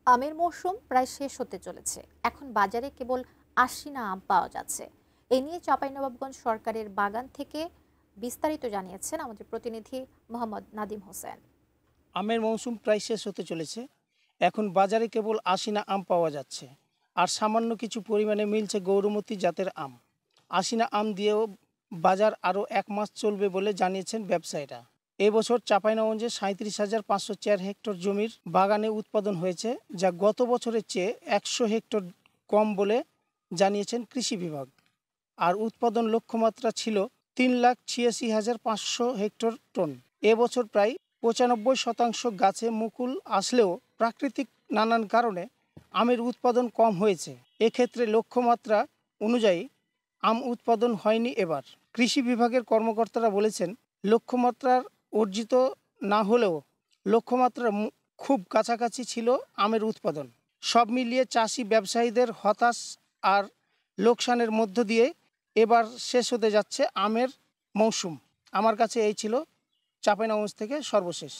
আমের মৌসুম প্রায় শেষ হতে চলেছে। এখন বাজারে কেবল আশিনা আম পাওয়া যাচ্ছে। এ নিয়ে চাঁপাইনবাবগঞ্জ সরকারের বাগান থেকে বিস্তারিত জানিয়েছেন আমাদের প্রতিনিধি মোহাম্মদ নাদিম হোসেন। আমের মৌসুম প্রায় শেষ হতে চলেছে। এখন বাজারে কেবল আশিনা আম পাওয়া যাচ্ছে, আর সামান্য কিছু পরিমাণে মিলছে গৌরমতী জাতের আম। আশিনা আম দিয়েও বাজার আরও 1 মাস চলবে বলে জানিয়েছেন ব্যবসায়ীরা। এবছর চাঁপাইনবাবগঞ্জে 37,504 হেক্টর জমির বাগানে উৎপাদন হয়েছে, যা গত বছরের চেয়ে 100 হেক্টর কম বলে জানিয়েছেন কৃষি বিভাগ। আর উৎপাদন লক্ষ্যমাত্রা ছিল 3,86,500 হেক্টর টন। এবছর প্রায় 95% গাছে মুকুল আসলেও প্রাকৃতিক নানান কারণে আমের উৎপাদন কম হয়েছে। এক্ষেত্রে লক্ষ্যমাত্রা অনুযায়ী আম উৎপাদন হয়নি এবার। কৃষি বিভাগের কর্মকর্তারা বলেছেন, লক্ষ্যমাত্রার অর্জিত না হলেও লক্ষ্যমাত্রার খুব কাছাকাছি ছিল আমের উৎপাদন। সব মিলিয়ে চাষি ব্যবসায়ীদের হতাশ আর লোকসানের মধ্য দিয়ে এবার শেষ হতে যাচ্ছে আমের মৌসুম। আমার কাছে এই ছিল চাঁপাইনবাবগঞ্জ থেকে সর্বশেষ।